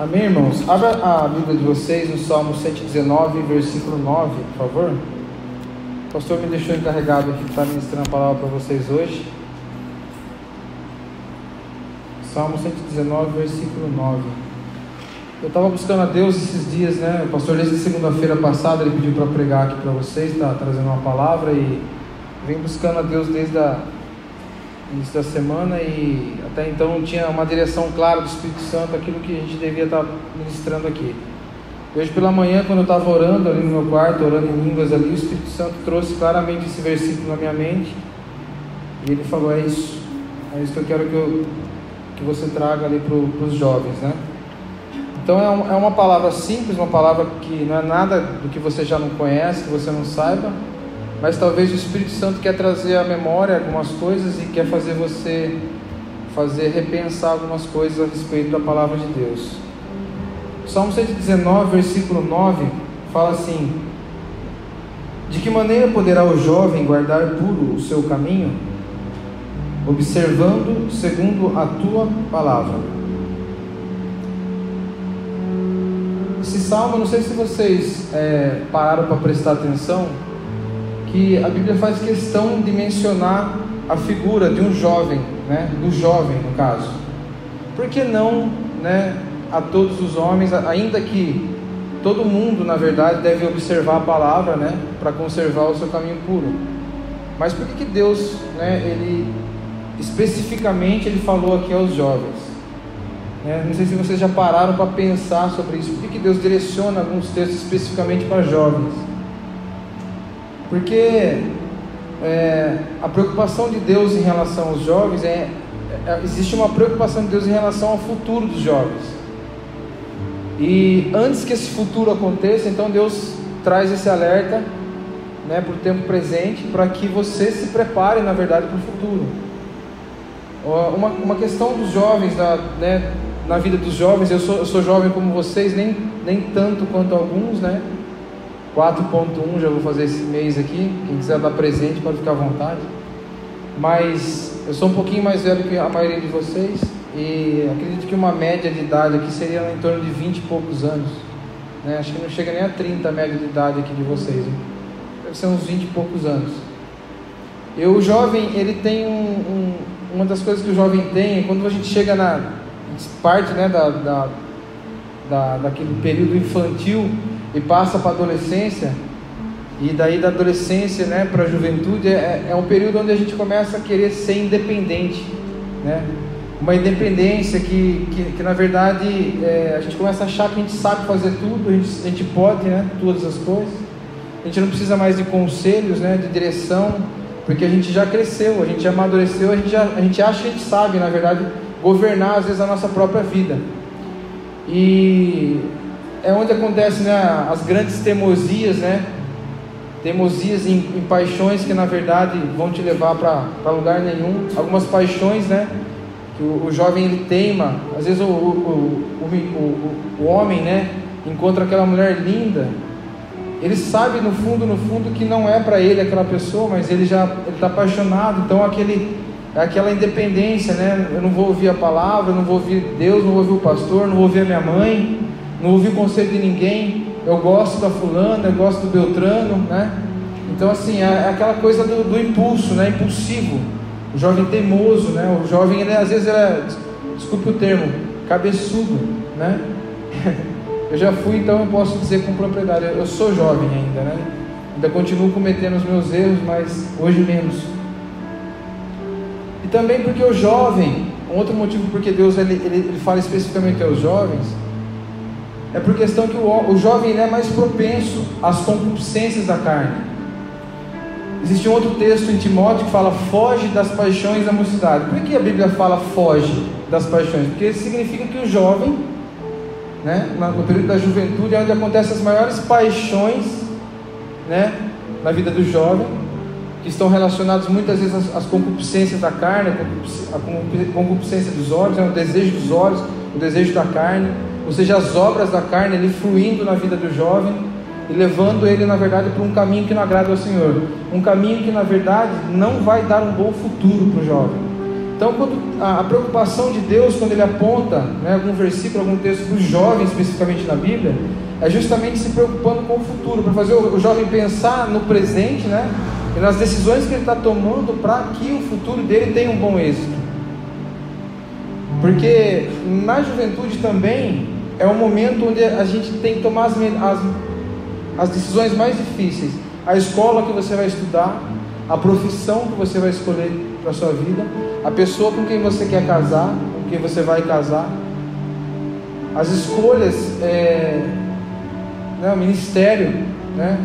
Amém, irmãos? Abra a Bíblia de vocês no Salmo 119, versículo 9, por favor. O pastor me deixou encarregado aqui de estar ministrando a palavra para vocês hoje. Salmo 119, versículo 9. Eu estava buscando a Deus esses dias, né? O pastor, desde segunda-feira passada, ele pediu para pregar aqui para vocês, está trazendo uma palavra, e vem buscando a Deus desde o início da semana, e até então não tinha uma direção clara do Espírito Santo, aquilo que a gente devia estar ministrando aqui. Hoje pela manhã, quando eu estava orando ali no meu quarto, orando em línguas ali, o Espírito Santo trouxe claramente esse versículo na minha mente, e ele falou: é isso que eu quero que você traga ali para os jovens, né? Então é uma palavra simples, uma palavra que não é nada do que você já não conhece, que você não saiba, mas talvez o Espírito Santo quer trazer à memória algumas coisas e quer fazer você repensar algumas coisas a respeito da palavra de Deus. Salmo 119, versículo 9, fala assim: de que maneira poderá o jovem guardar puro o seu caminho, observando segundo a tua palavra? Esse salmo, não sei se vocês pararam para prestar atenção, que a Bíblia faz questão de mencionar a figura de um jovem, né? Do jovem, no caso. Por que não, né, a todos os homens, ainda que todo mundo, na verdade, deve observar a palavra, né, para conservar o seu caminho puro? Mas por que Deus, né, ele especificamente ele falou aqui aos jovens? Não sei se vocês já pararam para pensar sobre isso. Por que Deus direciona alguns textos especificamente para jovens? Porque a preocupação de Deus em relação aos jovens existe uma preocupação de Deus em relação ao futuro dos jovens. E antes que esse futuro aconteça, então Deus traz esse alerta, né, para o tempo presente, para que você se prepare, na verdade, para o futuro. Uma questão dos jovens, na vida dos jovens, eu sou jovem como vocês, nem tanto quanto alguns, né? 4.1 já vou fazer esse mês aqui. Quem quiser dar presente pode ficar à vontade. Mas eu sou um pouquinho mais velho que a maioria de vocês, e acredito que uma média de idade aqui seria em torno de 20 e poucos anos, né? Acho que não chega nem a 30 a média de idade aqui de vocês, hein? Deve ser uns 20 e poucos anos. O jovem, ele tem uma das coisas que o jovem tem, quando a gente chega na parte, né, daquele período infantil e passa para a adolescência, e daí da adolescência, né, para a juventude, é um período onde a gente começa a querer ser independente, né? Uma independência que na verdade a gente começa a achar que a gente sabe fazer tudo, a gente pode, né, todas as coisas. A gente não precisa mais de conselhos, né, de direção, porque a gente já cresceu, a gente já amadureceu, a gente acha que a gente sabe, na verdade, governar às vezes a nossa própria vida. E é onde acontecem, né, as grandes teimosias, né? Teimosias em paixões que na verdade vão te levar para lugar nenhum. Algumas paixões, né, que o jovem ele teima. Às vezes o homem, né, encontra aquela mulher linda, ele sabe no fundo que não é para ele aquela pessoa, mas ele está apaixonado. Então aquela independência, né? Eu não vou ouvir a palavra, eu não vou ouvir Deus, não vou ouvir o pastor, não vou ouvir a minha mãe, não vou ouvir o conselho de ninguém. Eu gosto da fulana, eu gosto do Beltrano, né? Então assim, é aquela coisa do impulso, né? Impulsivo. O jovem teimoso, né? O jovem, às vezes desculpe o termo, cabeçudo, né? Eu já fui, então eu posso dizer com propriedade, eu sou jovem ainda, né? Ainda continuo cometendo os meus erros, mas hoje menos. E também porque o jovem, um outro motivo porque Deus ele fala especificamente aos jovens, é por questão que o jovem ele é mais propenso às concupiscências da carne. Existe um outro texto em Timóteo que fala: foge das paixões da mocidade. Por que a Bíblia fala foge das paixões? Porque significa que o jovem, né, no período da juventude, é onde acontecem as maiores paixões, né, na vida do jovem, que estão relacionadas muitas vezes às concupiscências da carne, a concupiscência dos olhos, né, o desejo dos olhos, o desejo da carne, ou seja, as obras da carne ele fluindo na vida do jovem e levando ele, na verdade, para um caminho que não agrada ao Senhor, um caminho que, na verdade, não vai dar um bom futuro para o jovem. Então, a preocupação de Deus, quando Ele aponta, né, algum versículo, algum texto para os jovens, especificamente na Bíblia, é justamente se preocupando com o futuro, para fazer o jovem pensar no presente, né, e nas decisões que ele está tomando para que o futuro dele tenha um bom êxito. Porque na juventude também é um momento onde a gente tem que tomar as decisões mais difíceis. A escola que você vai estudar, a profissão que você vai escolher para a sua vida, a pessoa com quem você quer casar, com quem você vai casar, as escolhas, o ministério, né?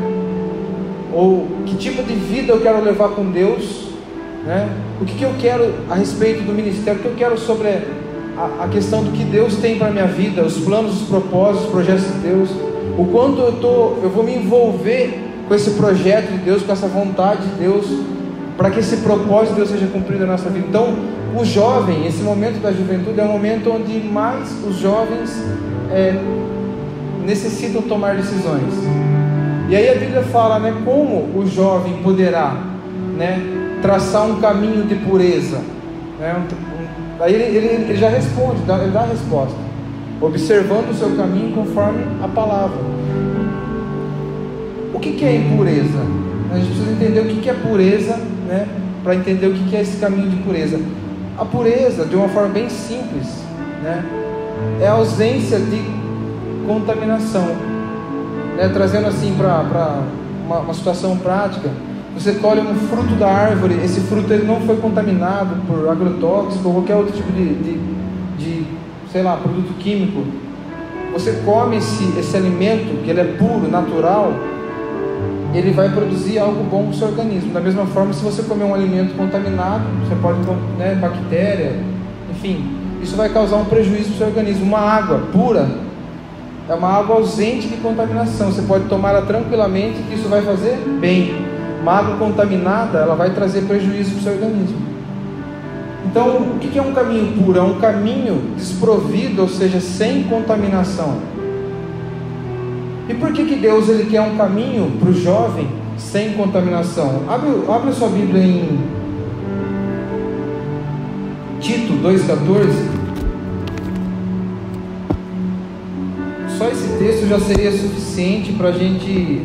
Ou que tipo de vida eu quero levar com Deus, né? O que eu quero a respeito do ministério, o que eu quero sobre a questão do que Deus tem para a minha vida, os planos, os propósitos, os projetos de Deus, o quanto eu vou me envolver com esse projeto de Deus, com essa vontade de Deus, para que esse propósito de Deus seja cumprido na nossa vida. Então, o jovem, esse momento da juventude é um momento onde mais os jovens necessitam tomar decisões. E aí a Bíblia fala, né, como o jovem poderá, né, traçar um caminho de pureza, né, aí ele já responde, ele dá a resposta, observando o seu caminho conforme a palavra. O que é impureza? A gente precisa entender o que é pureza, né, para entender o que é esse caminho de pureza. A pureza, de uma forma bem simples, né, é a ausência de contaminação, né, trazendo assim para uma situação prática. Você colhe um fruto da árvore, esse fruto ele não foi contaminado por agrotóxico ou qualquer outro tipo de sei lá, produto químico. Você come esse alimento, que ele é puro, natural, ele vai produzir algo bom para o seu organismo. Da mesma forma, se você comer um alimento contaminado, você pode, né, bactéria, enfim, isso vai causar um prejuízo para o seu organismo. Uma água pura é uma água ausente de contaminação, você pode tomá-la tranquilamente, que isso vai fazer bem. Uma água contaminada, ela vai trazer prejuízo para o seu organismo. Então, o que é um caminho puro? É um caminho desprovido, ou seja, sem contaminação. E por que Deus ele quer um caminho para o jovem sem contaminação? Abre a sua Bíblia em Tito 2,14. Só esse texto já seria suficiente para a gente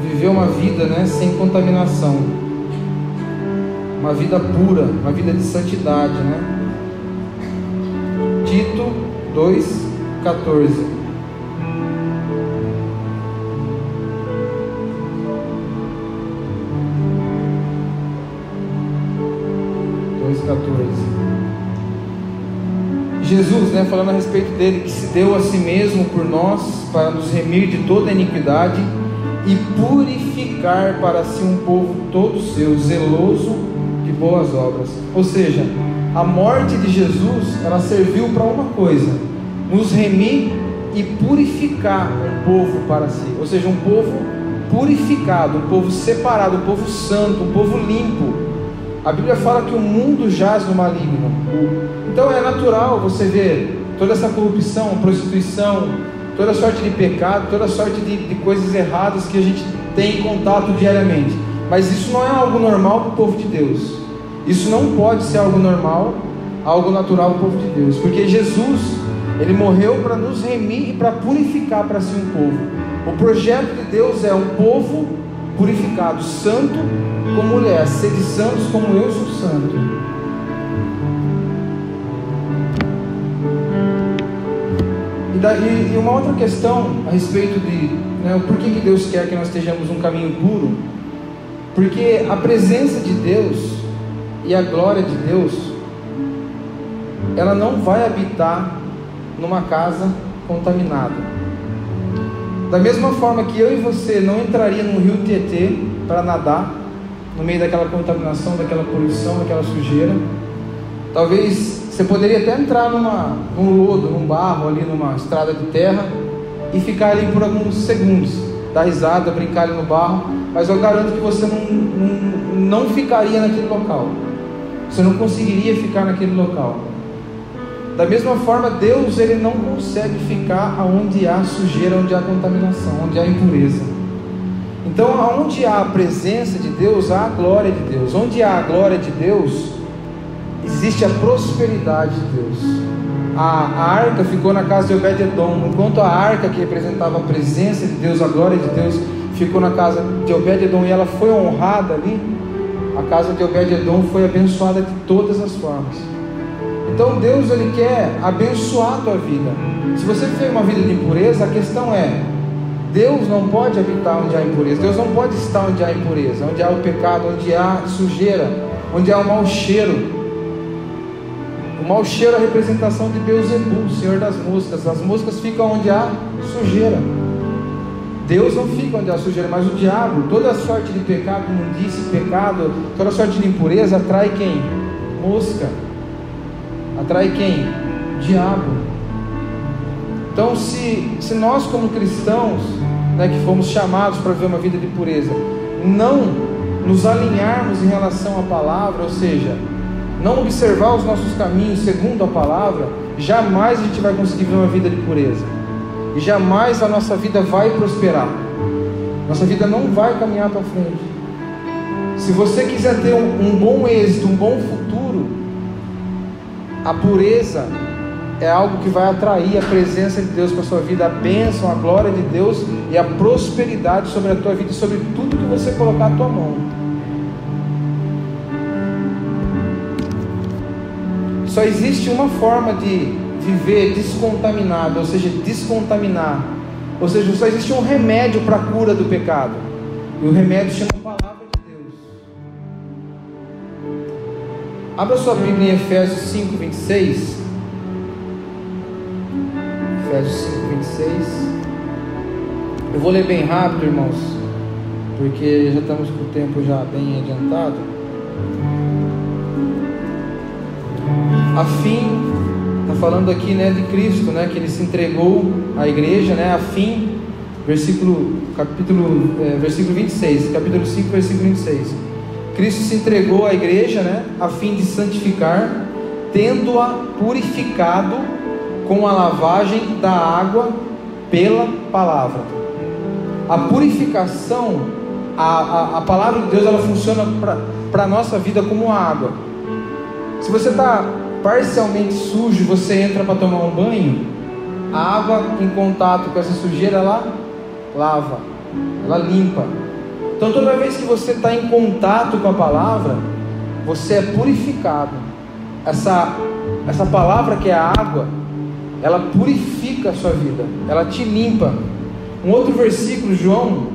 viver uma vida, né, sem contaminação, uma vida pura, uma vida de santidade, né? Tito 2,14. Jesus, né, falando a respeito dele, que se deu a si mesmo por nós, para nos remir de toda iniquidade e purificar para si um povo todo seu, zeloso de boas obras. Ou seja, a morte de Jesus, ela serviu para uma coisa: nos remir e purificar um povo para si. Ou seja, um povo purificado, um povo separado, um povo santo, um povo limpo. A Bíblia fala que o mundo jaz no maligno. Então é natural você ver toda essa corrupção, prostituição, toda sorte de pecado, toda sorte de coisas erradas que a gente tem em contato diariamente. Mas isso não é algo normal para o povo de Deus. Isso não pode ser algo normal, algo natural para o povo de Deus. Porque Jesus, ele morreu para nos remir e para purificar para si um povo. O projeto de Deus é um povo purificado, santo como Ele é, sede santos como eu sou santo. E uma outra questão a respeito de, né, por que Deus quer que nós estejamos um caminho puro? Porque a presença de Deus e a glória de Deus, ela não vai habitar numa casa contaminada. Da mesma forma que eu e você não entraria no rio Tietê para nadar no meio daquela contaminação, daquela poluição, daquela sujeira. Talvez você poderia até entrar num lodo, num barro ali, numa estrada de terra e ficar ali por alguns segundos, dar risada, brincar ali no barro, mas eu garanto que você não ficaria naquele local. Você não conseguiria ficar naquele local. Da mesma forma, Deus, ele não consegue ficar onde há sujeira, onde há contaminação, onde há impureza. Então, onde há a presença de Deus, há a glória de Deus. Onde há a glória de Deus, existe a prosperidade de Deus. A arca ficou na casa de Obed-edom, enquanto a arca, que representava a presença de Deus, a glória de Deus, ficou na casa de Obed-edom, e ela foi honrada ali. A casa de Obed-edom foi abençoada de todas as formas. Então Deus, Ele quer abençoar a tua vida. Se você viver uma vida de impureza, a questão é: Deus não pode habitar onde há impureza. Deus não pode estar onde há impureza, onde há o pecado, onde há sujeira, onde há o mau cheiro. O mau cheiro é a representação de Beelzebul, Senhor das moscas. As moscas ficam onde há sujeira. Deus não fica onde há sujeira, mas o diabo, toda sorte de pecado, imundície, pecado, toda sorte de impureza atrai quem? Mosca. Atrai quem? Diabo. Então, se nós como cristãos, né, que fomos chamados para viver uma vida de pureza, não nos alinharmos em relação à palavra, ou seja, não observar os nossos caminhos segundo a palavra, jamais a gente vai conseguir viver uma vida de pureza, e jamais a nossa vida vai prosperar. Nossa vida não vai caminhar para frente. Se você quiser ter um bom êxito, um bom futuro, a pureza é algo que vai atrair a presença de Deus para a sua vida, a bênção, a glória de Deus e a prosperidade sobre a tua vida e sobre tudo que você colocar a tua mão. Só existe uma forma de viver descontaminado, ou seja, descontaminar. Ou seja, só existe um remédio para a cura do pecado. E o remédio chama a palavra de Deus. Abra sua Bíblia em Efésios 5, 26. Efésios 5, 26. Eu vou ler bem rápido, irmãos, porque já estamos com o tempo já bem adiantado. A fim, está falando aqui, né, de Cristo, né, que Ele se entregou à igreja, né, a fim, versículo 26, capítulo 5, versículo 26. Cristo se entregou à igreja, né, a fim de santificar, tendo-a purificado com a lavagem da água pela palavra. A purificação, a palavra de Deus, ela funciona para a nossa vida como água. Se você está parcialmente sujo, você entra para tomar um banho, a água em contato com essa sujeira, ela lava, ela limpa. Então toda vez que você está em contato com a palavra, você é purificado. Essa palavra, que é a água, ela purifica a sua vida, ela te limpa. Um outro versículo, João,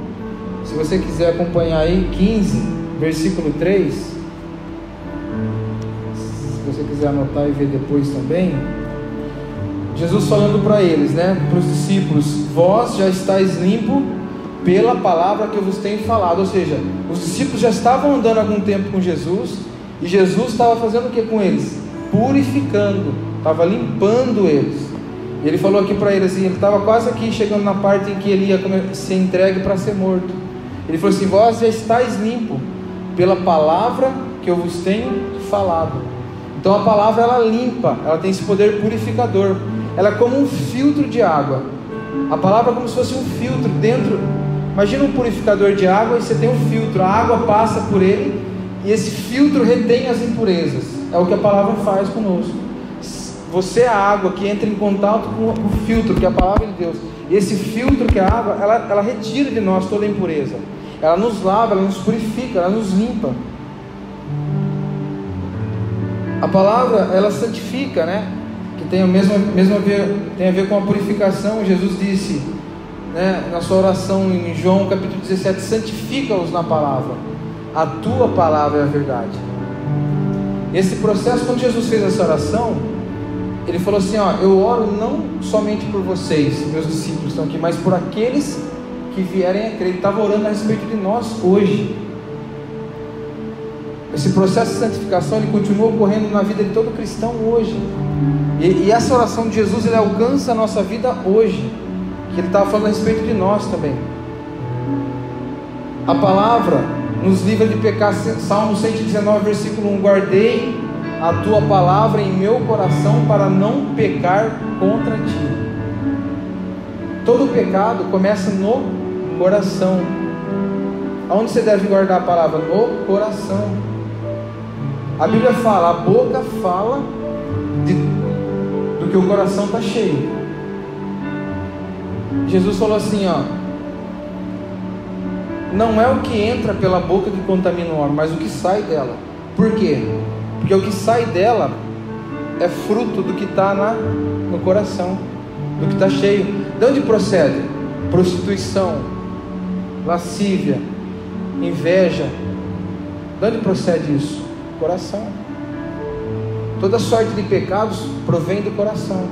se você quiser acompanhar aí, 15, versículo 3, se você quiser anotar e ver depois também, Jesus falando para eles, né, para os discípulos: vós já estáis limpo pela palavra que eu vos tenho falado. Ou seja, os discípulos já estavam andando há algum tempo com Jesus, e Jesus estava fazendo o que com eles? Purificando, estava limpando eles. E ele falou aqui para eles assim, ele estava quase aqui chegando na parte em que ele ia ser entregue para ser morto. Ele falou assim: vós já estáis limpo pela palavra que eu vos tenho falado. Então a palavra, ela limpa, ela tem esse poder purificador. Ela é como um filtro de água. A palavra é como se fosse um filtro dentro. Imagina um purificador de água e você tem um filtro, a água passa por ele e esse filtro retém as impurezas. É o que a palavra faz conosco. Você é a água que entra em contato com o filtro, que é a palavra de Deus. E esse filtro, que é a água, ela retira de nós toda a impureza. Ela nos lava, ela nos purifica, ela nos limpa. A palavra, ela santifica, né? Que tem a ver com a purificação. Jesus disse, né, na sua oração em João capítulo 17: santifica-os na palavra, a tua palavra é a verdade. Esse processo, quando Jesus fez essa oração, ele falou assim: ó, eu oro não somente por vocês, meus discípulos estão aqui, mas por aqueles que vierem a crer. Ele estava orando a respeito de nós hoje. Esse processo de santificação, ele continua ocorrendo na vida de todo cristão hoje. E essa oração de Jesus, ele alcança a nossa vida hoje, que ele estava falando a respeito de nós também. A palavra nos livra de pecar. Salmo 119, versículo 1: guardei a tua palavra em meu coração para não pecar contra ti. Todo pecado começa no coração. Aonde você deve guardar a palavra? No coração. A Bíblia fala, a boca fala do que o coração está cheio. Jesus falou assim, ó: não é o que entra pela boca que contamina o homem, mas o que sai dela. Por quê? Porque o que sai dela é fruto do que está no coração, do que está cheio. De onde procede? Prostituição, lascívia, inveja. De onde procede isso? Coração. Toda sorte de pecados provém do coração.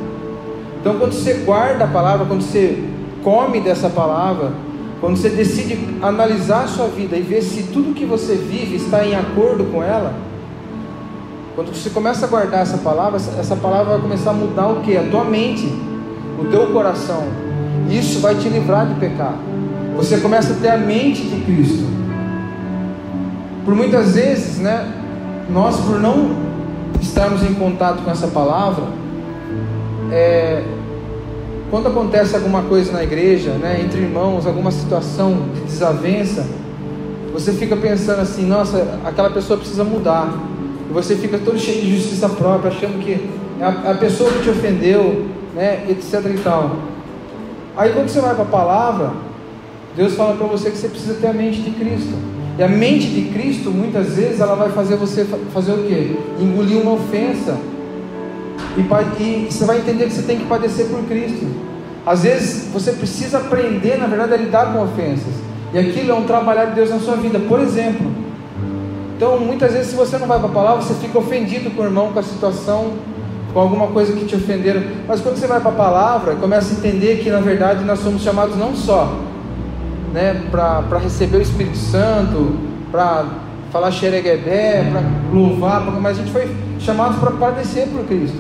Então, quando você guarda a palavra, quando você come dessa palavra, quando você decide analisar a sua vida e ver se tudo que você vive está em acordo com ela, quando você começa a guardar essa palavra vai começar a mudar o que? A tua mente, o teu coração. Isso vai te livrar de pecar. Você começa a ter a mente de Cristo. Por muitas vezes, né, nós, por não estarmos em contato com essa palavra, quando acontece alguma coisa na igreja, né, entre irmãos, alguma situação de desavença, você fica pensando assim: nossa, aquela pessoa precisa mudar. E você fica todo cheio de justiça própria, achando que é a pessoa que te ofendeu, né, etc e tal. Aí quando você vai para a palavra, Deus fala para você que você precisa ter a mente de Cristo. E a mente de Cristo, muitas vezes, ela vai fazer você fazer o quê? Engolir uma ofensa. E você vai entender que você tem que padecer por Cristo. Às vezes você precisa aprender, na verdade, a lidar com ofensas. E aquilo é um trabalhar de Deus na sua vida. Por exemplo, então muitas vezes, se você não vai para a palavra, você fica ofendido com o irmão, com a situação, com alguma coisa que te ofenderam. Mas quando você vai para a palavra, começa a entender que na verdade nós somos chamados não só, né, para receber o Espírito Santo, para falar xereguedé, para louvar, mas a gente foi chamado para padecer por Cristo,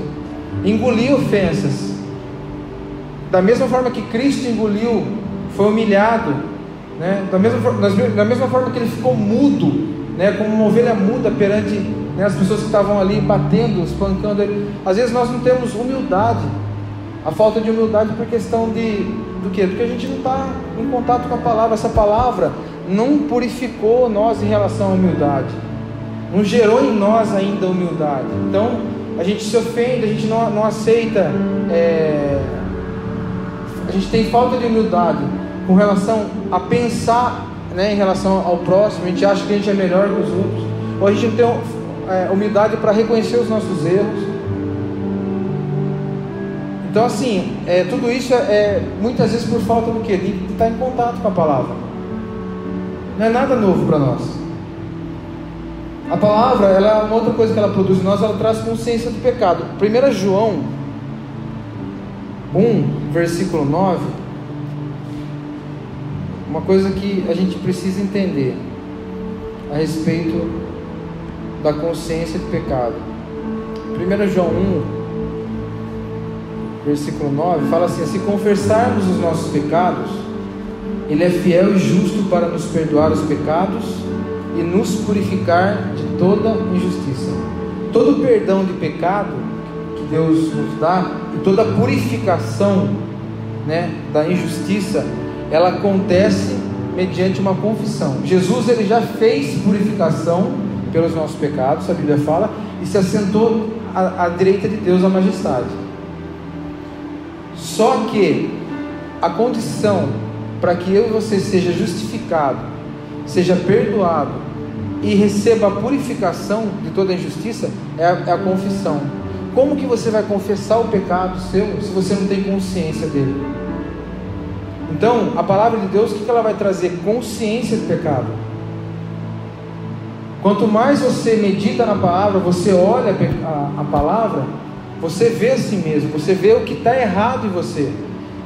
engolir ofensas. Da mesma forma que Cristo engoliu, foi humilhado, né, da mesma forma que ele ficou mudo, né, como uma ovelha muda perante, né, as pessoas que estavam ali batendo, espancando ele. Às vezes nós não temos humildade. A falta de humildade por questão do quê? Porque a gente não está em contato com a palavra. Essa palavra não purificou nós em relação à humildade, não gerou em nós ainda humildade. Então a gente se ofende, a gente não aceita, a gente tem falta de humildade com relação a pensar, né, em relação ao próximo. A gente acha que a gente é melhor que os outros, ou a gente não tem humildade para reconhecer os nossos erros. Então assim, tudo isso muitas vezes por falta do quê? De estar em contato com a palavra. Não é nada novo para nós. A palavra, ela é uma outra coisa que ela produz em nós, ela traz consciência do pecado. 1 João 1, versículo 9, uma coisa que a gente precisa entender a respeito da consciência do pecado. 1 João 1, versículo 9, fala assim: se confessarmos os nossos pecados, Ele é fiel e justo para nos perdoar os pecados e nos purificar de toda injustiça. Todo perdão de pecado que Deus nos dá, e toda purificação, né, da injustiça, ela acontece mediante uma confissão. Jesus, ele já fez purificação pelos nossos pecados, a Bíblia fala, e se assentou à direita de Deus, a majestade. Só que a condição para que eu e você seja justificado, seja perdoado e receba a purificação de toda a injustiça é a confissão. Como que você vai confessar o pecado seu se você não tem consciência dele? Então, a palavra de Deus, o que ela vai trazer? Consciência do pecado. Quanto mais você medita na palavra, você olha a palavra, você vê a si mesmo, você vê o que está errado em você.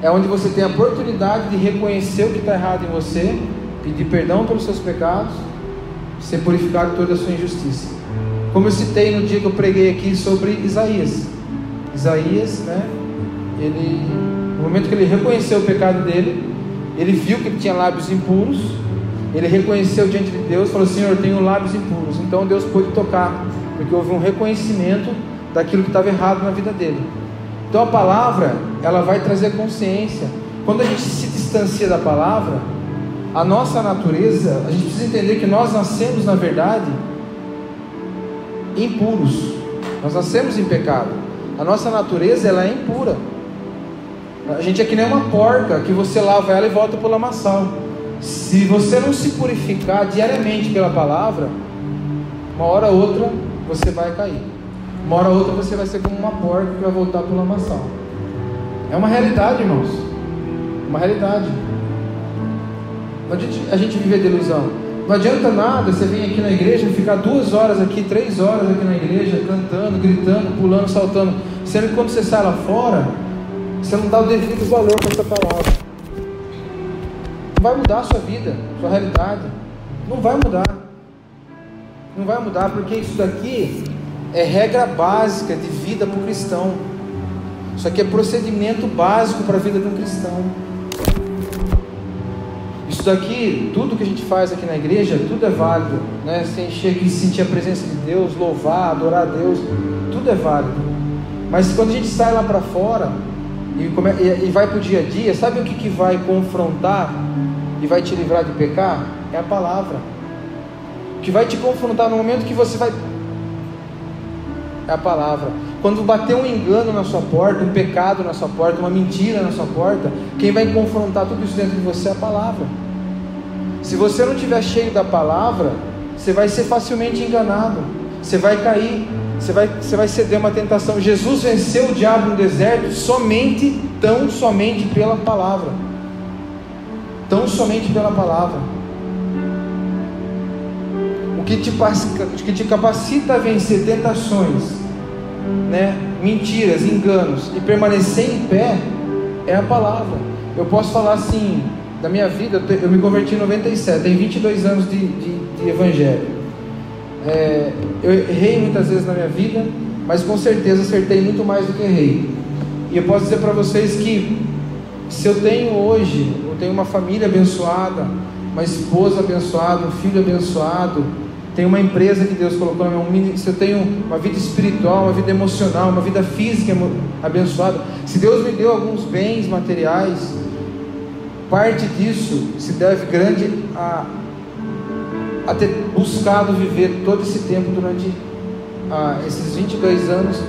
É onde você tem a oportunidade de reconhecer o que está errado em você, pedir perdão pelos seus pecados, ser purificado de toda a sua injustiça. Como eu citei no dia que eu preguei aqui sobre Isaías, né, no momento que ele reconheceu o pecado dele, ele viu que ele tinha lábios impuros, ele reconheceu diante de Deus, falou: Senhor, eu tenho lábios impuros. Então Deus pôde tocar, porque houve um reconhecimento daquilo que estava errado na vida dele. Então a palavra, ela vai trazer consciência. Quando a gente se distancia da palavra, A nossa natureza, a gente precisa entender que nós nascemos, na verdade, impuros. Nós nascemos em pecado. A nossa natureza, ela é impura. A gente é que nem uma porca, que você lava ela e volta para o lamaçal. Se você não se purificar diariamente pela palavra, uma hora ou outra você vai cair. Uma hora ou outra você vai ser como uma porca que vai voltar para o lamaçal. É uma realidade, irmãos. Uma realidade. Não adianta a gente viver de ilusão. Não adianta nada você vir aqui na igreja, ficar 2 horas aqui, 3 horas aqui na igreja, cantando, gritando, pulando, saltando, sendo que quando você sai lá fora, você não dá o devido valor para essa palavra. Não vai mudar a sua vida, a sua realidade. Não vai mudar. Não vai mudar, porque isso daqui é regra básica de vida para o cristão. Isso aqui é procedimento básico para a vida de um cristão. Isso daqui, tudo que a gente faz aqui na igreja, tudo é válido, né? Você chega e sentir a presença de Deus, louvar, adorar a Deus, tudo é válido. Mas quando a gente sai lá para fora e vai para o dia a dia, sabe o que vai confrontar e vai te livrar de pecar? É a palavra. O que vai te confrontar no momento que você vai... é a palavra. Quando bater um engano na sua porta, um pecado na sua porta, uma mentira na sua porta, quem vai confrontar tudo isso dentro de você é a palavra. Se você não estiver cheio da palavra, você vai ser facilmente enganado, você vai cair, você vai ceder uma tentação. Jesus venceu o diabo no deserto tão somente pela palavra. Tão somente pela palavra. O que te capacita a vencer tentações, né, mentiras, enganos, e permanecer em pé é a palavra. Eu posso falar assim da minha vida. Eu me converti em 97, tenho 22 anos de evangelho. Eu errei muitas vezes na minha vida, mas com certeza acertei muito mais do que errei. E eu posso dizer para vocês que se eu tenho hoje, eu tenho uma família abençoada, uma esposa abençoada, um filho abençoado, tenho uma empresa que Deus colocou na minha mão, se eu tenho uma vida espiritual, uma vida emocional, uma vida física abençoada, se Deus me deu alguns bens materiais, parte disso se deve grande a ter buscado viver todo esse tempo durante esses 22 anos,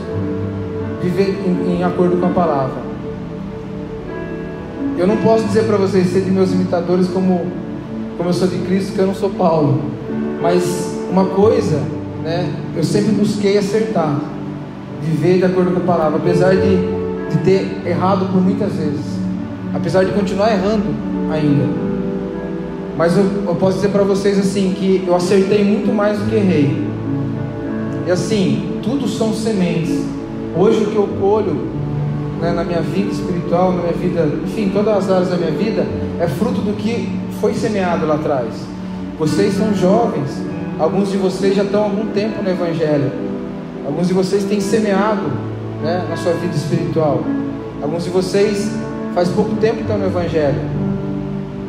viver em acordo com a palavra. Eu não posso dizer para vocês ser de meus imitadores como eu sou de Cristo, que eu não sou Paulo, mas uma coisa, né, eu sempre busquei acertar, viver de acordo com a palavra, apesar de ter errado por muitas vezes, apesar de continuar errando ainda, mas eu posso dizer para vocês assim, que eu acertei muito mais do que errei. E assim, tudo são sementes. Hoje o que eu colho, né, na minha vida espiritual, na minha vida, enfim, todas as áreas da minha vida, é fruto do que foi semeado lá atrás. Vocês são jovens, alguns de vocês já estão há algum tempo no Evangelho, alguns de vocês têm semeado, né, na sua vida espiritual, alguns de vocês faz pouco tempo que estão no Evangelho,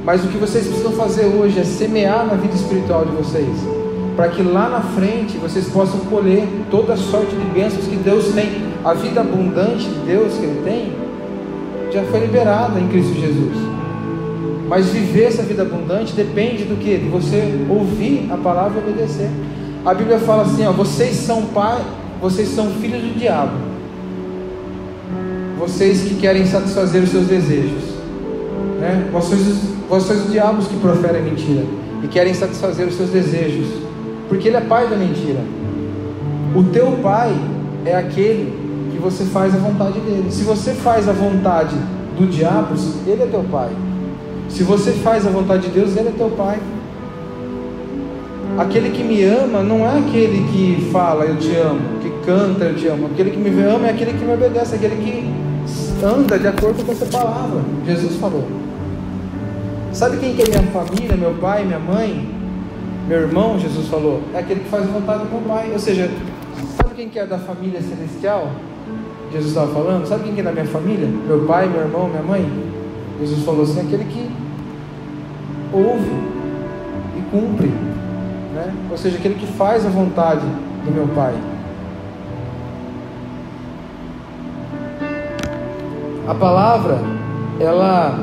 mas o que vocês precisam fazer hoje é semear na vida espiritual de vocês, para que lá na frente vocês possam colher toda a sorte de bênçãos que Deus tem. A vida abundante de Deus que Ele tem já foi liberada em Cristo Jesus, mas viver essa vida abundante depende do que? De você ouvir a palavra e obedecer. A Bíblia fala assim, vocês são filhos do diabo, vocês que querem satisfazer os seus desejos, né? Vós sois os diabos que proferem mentira e querem satisfazer os seus desejos, porque ele é pai da mentira. O teu pai é aquele que você faz a vontade dele. Se você faz a vontade do diabo, ele é teu pai. Se você faz a vontade de Deus, ele é teu pai. Aquele que me ama não é aquele que fala eu te amo, que canta eu te amo. Aquele que me ama é aquele que me obedece, aquele que anda de acordo com essa palavra. Jesus falou. Sabe quem que é minha família, meu pai, minha mãe, meu irmão? Jesus falou, é aquele que faz a vontade do meu pai. Ou seja, sabe quem que é da família celestial? Jesus estava falando, sabe quem que é da minha família? Meu pai, meu irmão, minha mãe? Jesus falou assim, aquele que ouve e cumpre, né? Ou seja, aquele que faz a vontade do meu pai. A palavra, ela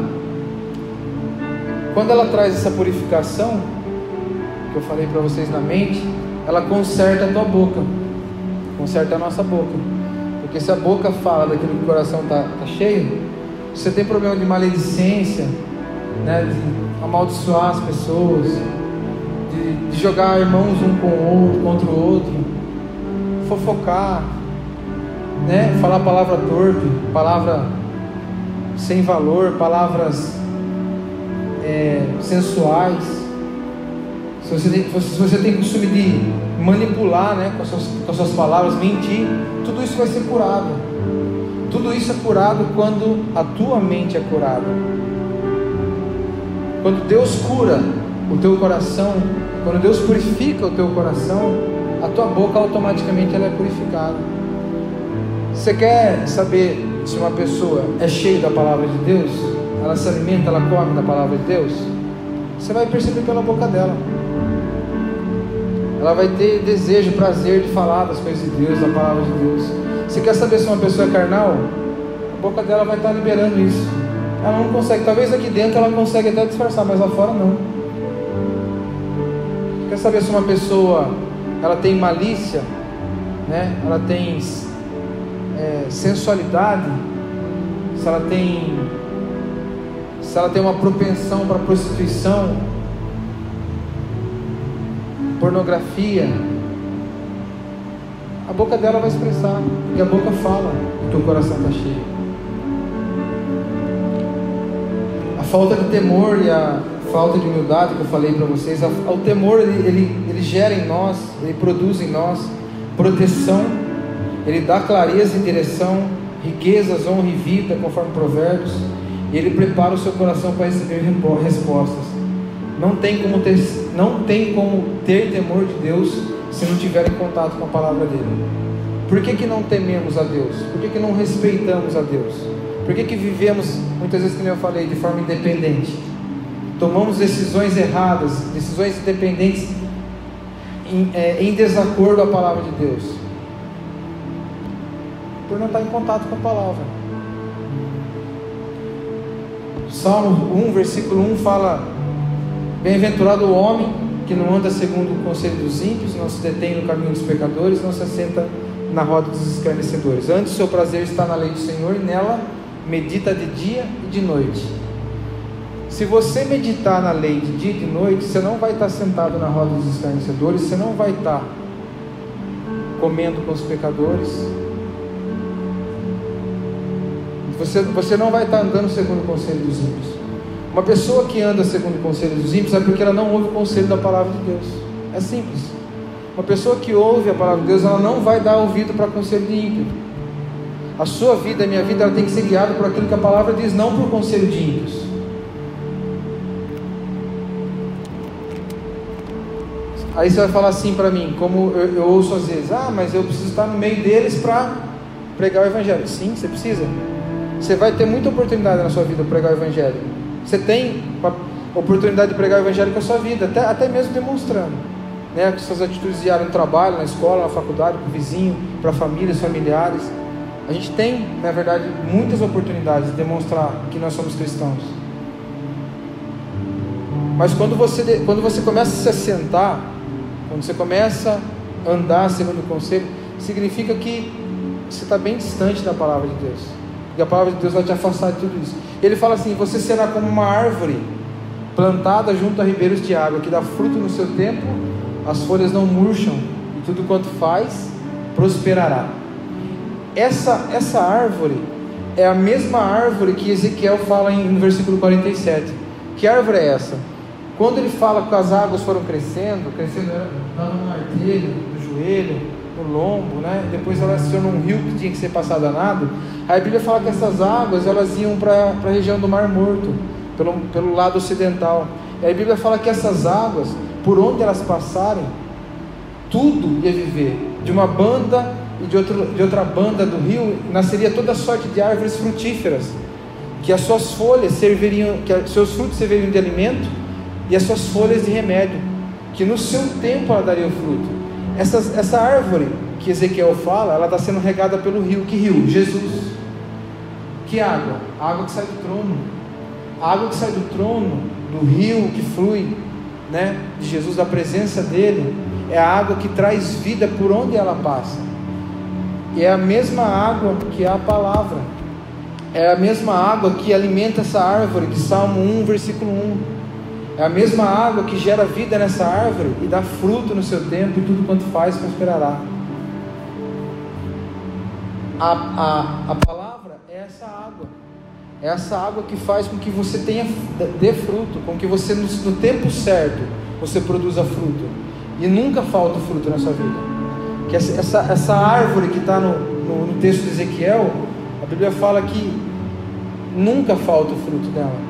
quando ela traz essa purificação, que eu falei para vocês na mente, ela conserta a tua boca, conserta a nossa boca, porque se a boca fala daquilo que o coração está cheio, se você tem problema de maledicência, né, de amaldiçoar as pessoas, de jogar irmãos um com o outro, contra o outro, fofocar, né, falar palavra torpe, palavra sem valor, palavras sensuais, se você tem costume de manipular, né, com as suas palavras, mentir, tudo isso vai ser curado. Tudo isso é curado quando a tua mente é curada. Quando Deus cura o teu coração, quando Deus purifica o teu coração, a tua boca automaticamente ela é purificada. Você quer saber se uma pessoa é cheia da palavra de Deus, ela se alimenta, ela come da palavra de Deus? Você vai perceber pela boca dela. Ela vai ter desejo, prazer de falar das coisas de Deus, da palavra de Deus. Você quer saber se uma pessoa é carnal? A boca dela vai estar liberando isso. Ela não consegue, talvez aqui dentro ela consegue até disfarçar, mas lá fora não. Quer saber se uma pessoa ela tem malícia, né? Ela tem sensualidade, se ela tem uma propensão para prostituição, pornografia, a boca dela vai expressar, porque a boca fala que o coração está cheio. A falta de temor e a falta de humildade que eu falei para vocês, o temor ele gera em nós, ele produz em nós proteção, ele dá clareza e direção, riquezas, honra e vida, conforme Provérbios, e ele prepara o seu coração para receber respostas. Não tem como ter temor de Deus se não tiver em contato com a palavra dele. Por que não tememos a Deus? Por que não respeitamos a Deus? Por que vivemos, muitas vezes, como eu falei, de forma independente? Tomamos decisões erradas, decisões independentes em desacordo com a palavra de Deus, por não estar em contato com a palavra. Salmo 1, versículo 1 fala: bem-aventurado o homem que não anda segundo o conselho dos ímpios, não se detém no caminho dos pecadores, não se assenta na roda dos escarnecedores. Antes, o seu prazer está na lei do Senhor, e nela medita de dia e de noite. Se você meditar na lei de dia e de noite, você não vai estar sentado na roda dos escarnecedores, você não vai estar comendo com os pecadores, você não vai estar andando segundo o conselho dos ímpios. Uma pessoa que anda segundo o conselho dos ímpios é porque ela não ouve o conselho da palavra de Deus. É simples. Uma pessoa que ouve a palavra de Deus, ela não vai dar ouvido para o conselho de ímpio. A sua vida, a minha vida, ela tem que ser guiada por aquilo que a palavra diz, não por conselho de ímpios. Aí você vai falar assim para mim, como eu ouço às vezes: mas eu preciso estar no meio deles para pregar o evangelho. Sim, você precisa. Você vai ter muita oportunidade na sua vida para pregar o evangelho. Você tem a oportunidade de pregar o evangelho com a sua vida, até mesmo demonstrando, né, com suas atitudes diárias no trabalho, na escola, na faculdade, para o vizinho, para famílias, familiares. A gente tem, na verdade, muitas oportunidades de demonstrar que nós somos cristãos. Mas quando você começa a se assentar, quando você começa a andar segundo o conselho, significa que você está bem distante da palavra de Deus. E a palavra de Deus vai te afastar de tudo isso. Ele fala assim: você será como uma árvore plantada junto a ribeiros de água, que dá fruto no seu tempo, as folhas não murcham, e tudo quanto faz, prosperará. Essa árvore é a mesma árvore que Ezequiel fala no versículo 47. Que árvore é essa? Quando ele fala que as águas foram crescendo, estava no artelho, no joelho, no lombo, né? Depois elas se tornam um rio que tinha que ser passado a nado. A Bíblia fala que essas águas, elas iam para a região do Mar Morto, pelo lado ocidental. E a Bíblia fala que essas águas, por onde elas passarem, tudo ia viver. De uma banda e de outra banda do rio, nasceria toda sorte de árvores frutíferas, que as suas folhas serviriam, que os seus frutos serviriam de alimento, e as suas folhas de remédio, que no seu tempo ela daria o fruto. Essa árvore que Ezequiel fala, ela está sendo regada pelo rio. Que rio? Jesus. Que água? A água que sai do trono. A água que sai do trono do rio que flui, né, de Jesus, da presença dele, é a água que traz vida por onde ela passa. E é a mesma água que é a palavra. É a mesma água que alimenta essa árvore de Salmo 1, versículo 1. É a mesma água que gera vida nessa árvore e dá fruto no seu tempo, e tudo quanto faz prosperará. A palavra é essa água. É essa água que faz com que você dê fruto, com que você no tempo certo você produza fruto. E nunca falta fruto na sua vida. Que essa árvore que está no texto de Ezequiel, a Bíblia fala que nunca falta o fruto dela.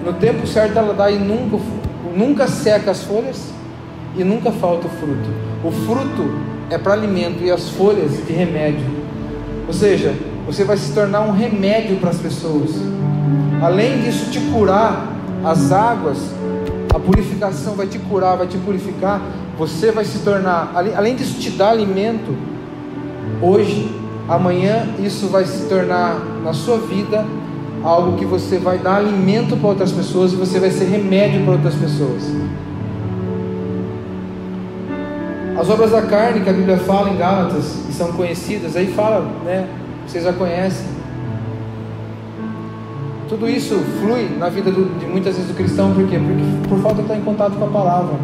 No tempo certo ela dá e nunca seca as folhas e nunca falta o fruto. O fruto é para alimento e as folhas de remédio. Ou seja, você vai se tornar um remédio para as pessoas. Além disso te curar, as águas, a purificação vai te curar, vai te purificar. Você vai se tornar, além disso te dar alimento, hoje, amanhã, isso vai se tornar na sua vida algo que você vai dar alimento para outras pessoas, e você vai ser remédio para outras pessoas. As obras da carne que a Bíblia fala em Gálatas, que são conhecidas, aí fala, né, vocês já conhecem. Tudo isso flui na vida de muitas vezes do cristão. Por quê? Porque por falta de estar em contato com a palavra,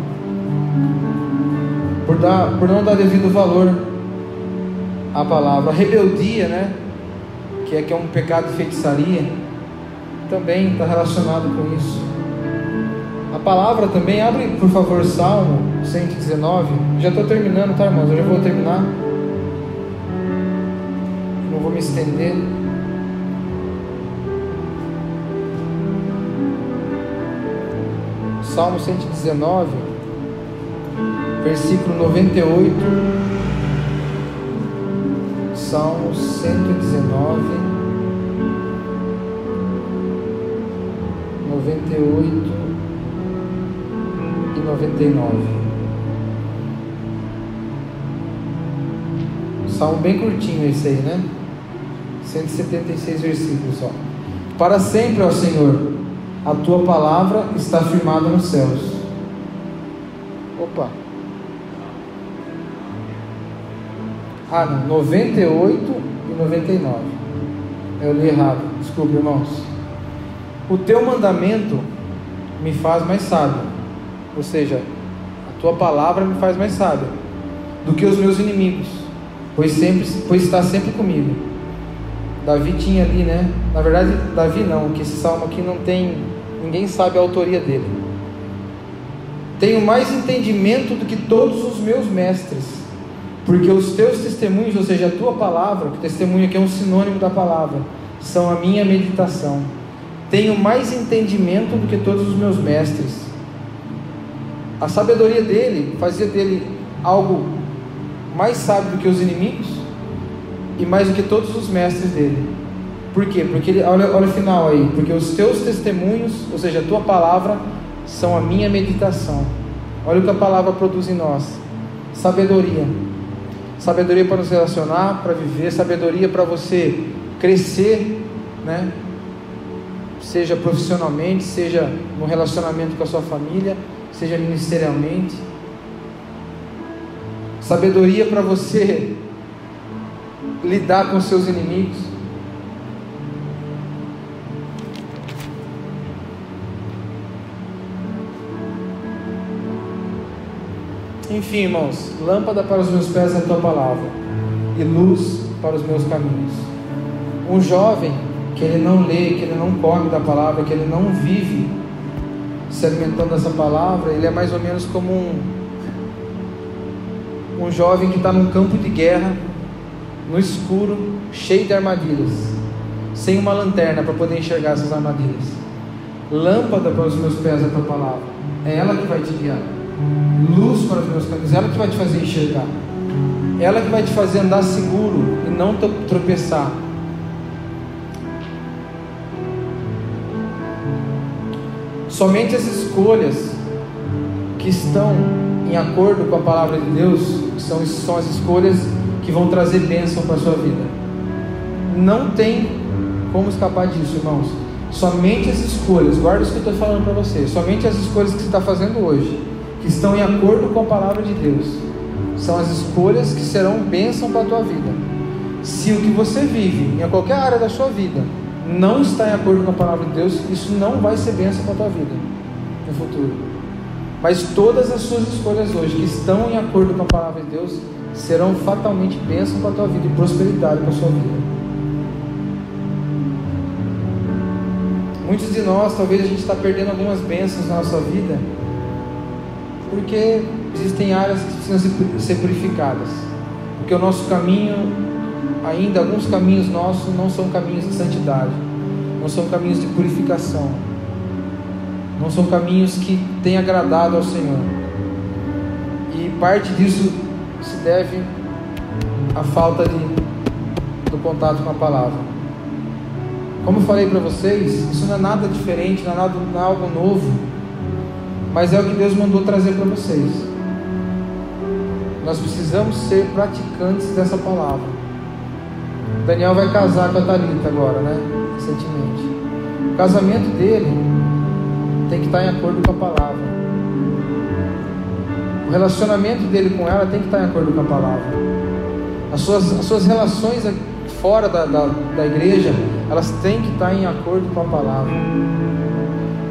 por não dar devido valor à palavra. A rebeldia, né, que é um pecado de feitiçaria, também está relacionado com isso. A palavra também, abre por favor Salmo 119, já estou terminando, tá, irmãos? Eu já vou terminar, não vou me estender. Salmo 119, versículo 98. Salmo 119, 98 e 99. Salmo bem curtinho esse aí, né? 176 versículos só. Para sempre, ó Senhor, a tua palavra está firmada nos céus. Opa. Não, 98 e 99. Eu li errado, desculpe, irmãos. O teu mandamento me faz mais sábio. Ou seja, a tua palavra me faz mais sábio do que os meus inimigos, pois está sempre comigo. Davi tinha ali, né? Na verdade, Davi não, que esse salmo aqui não tem, ninguém sabe a autoria dele. Tenho mais entendimento do que todos os meus mestres, porque os teus testemunhos, ou seja, a tua palavra, que testemunho aqui é um sinônimo da palavra, são a minha meditação. Tenho mais entendimento do que todos os meus mestres. A sabedoria dele fazia dele algo mais sábio do que os inimigos e mais do que todos os mestres dele. Por quê? Porque ele, olha o final aí, porque os teus testemunhos, ou seja, a tua palavra, são a minha meditação. Olha o que a palavra produz em nós: sabedoria. Sabedoria para nos relacionar, para viver, sabedoria para você crescer, né? Seja profissionalmente, seja no relacionamento com a sua família, seja ministerialmente. Sabedoria para você lidar com os seus inimigos. Enfim, irmãos, lâmpada para os meus pés é a tua palavra e luz para os meus caminhos. Um jovem que ele não lê, que ele não come da palavra, que ele não vive se alimentando dessa palavra, ele é mais ou menos como um jovem que está num campo de guerra, no escuro, cheio de armadilhas, sem uma lanterna para poder enxergar essas armadilhas. Lâmpada para os meus pés é a tua palavra, é ela que vai te guiar. Luz para os meus caminhos, ela que vai te fazer enxergar, ela que vai te fazer andar seguro e não tropeçar. Somente as escolhas que estão em acordo com a palavra de Deus são as escolhas que vão trazer bênção para a sua vida. Não tem como escapar disso, irmãos. somente as escolhas, guarda isso que eu estou falando para você, somente as escolhas que você está fazendo hoje, que estão em acordo com a palavra de Deus, são as escolhas que serão bênção para a tua vida. Se o que você vive, em qualquer área da sua vida, não está em acordo com a palavra de Deus, isso não vai ser bênção para a tua vida no futuro. Mas todas as suas escolhas hoje, que estão em acordo com a palavra de Deus, serão fatalmente bênção para a tua vida e prosperidade para a sua vida. Muitos de nós, talvez a gente está perdendo algumas bênçãos na nossa vida, porque existem áreas que precisam ser purificadas, porque o nosso caminho, ainda alguns caminhos nossos não são caminhos de santidade, não são caminhos de purificação, não são caminhos que têm agradado ao Senhor, e parte disso se deve à falta do contato com a palavra. Como eu falei para vocês, isso não é nada diferente, não é algo novo, mas é o que Deus mandou trazer para vocês. Nós precisamos ser praticantes dessa palavra. Daniel vai casar com a Thalita agora, né? Recentemente. O casamento dele tem que estar em acordo com a palavra. O relacionamento dele com ela tem que estar em acordo com a palavra. As suas relações fora da igreja, elas têm que estar em acordo com a palavra.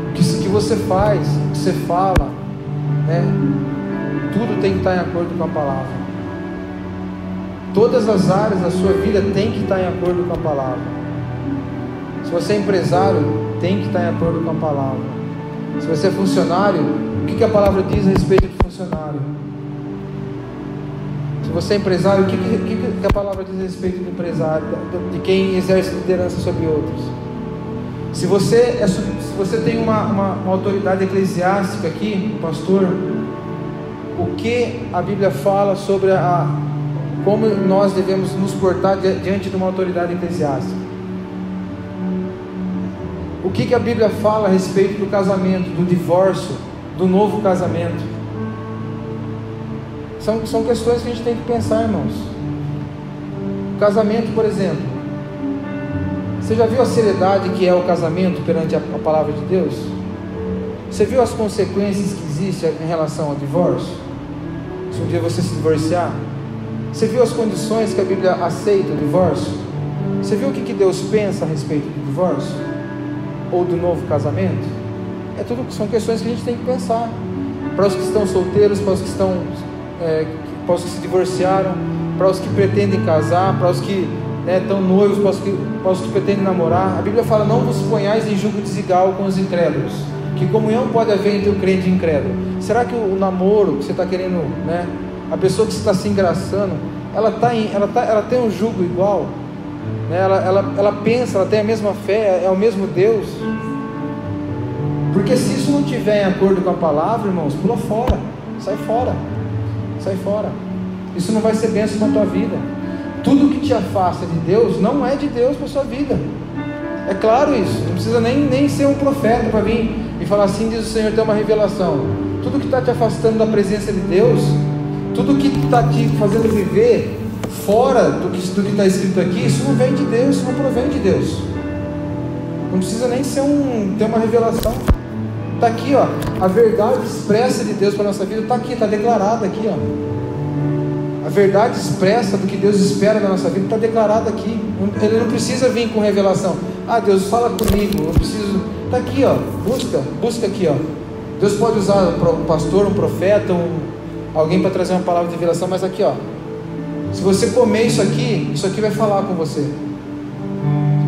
O que você faz, o que você fala, né? Tudo tem que estar em acordo com a palavra. Todas as áreas da sua vida tem que estar em acordo com a palavra. Se você é empresário, tem que estar em acordo com a palavra. Se você é funcionário, o que a palavra diz a respeito do funcionário? Se você é empresário, o que a palavra diz a respeito do empresário, de quem exerce liderança sobre outros? Se você tem uma autoridade eclesiástica aqui, um pastor, o que a Bíblia fala sobre como nós devemos nos portar diante de uma autoridade eclesiástica? O que a Bíblia fala a respeito do casamento, do divórcio, do novo casamento? São questões que a gente tem que pensar, irmãos. O casamento, por exemplo, você já viu a seriedade que é o casamento perante a palavra de Deus? Você viu as consequências que existem em relação ao divórcio? Se um dia você se divorciar, você viu as condições que a Bíblia aceita o divórcio? Você viu o que Deus pensa a respeito do divórcio? Ou do novo casamento? São questões que a gente tem que pensar. Para os que estão solteiros, para os que se divorciaram, para os que pretendem casar, para os que estão noivos, para os que pretendem namorar. A Bíblia fala: não vos ponhais em julgo desigual com os incrédulos. Que comunhão pode haver entre o crente e o incrédulo? Será que o namoro que você está querendo, a pessoa que você está se engraçando, ela tem um jugo igual? Ela pensa, ela tem a mesma fé, é o mesmo Deus? Porque se isso não estiver em acordo com a palavra, irmãos, pula fora, sai fora. Isso não vai ser bênção na tua vida. Tudo que te afasta de Deus não é de Deus para a sua vida. É claro isso. Não precisa nem ser um profeta para vir e falar assim: diz o Senhor, tem uma revelação. Tudo que está te afastando da presença de Deus, tudo que está te fazendo viver fora do que está escrito aqui, isso não vem de Deus, isso não provém de Deus. Não precisa nem ter uma revelação. Está aqui, ó, a verdade expressa de Deus para a nossa vida está aqui, está declarada aqui, ó. A verdade expressa do que Deus espera da nossa vida está declarada aqui. Ele não precisa vir com revelação. Deus fala comigo, eu preciso. Está aqui, ó. Busca aqui, ó. Deus pode usar um pastor, um profeta, alguém para trazer uma palavra de revelação, mas aqui, ó. Se você comer isso aqui vai falar com você.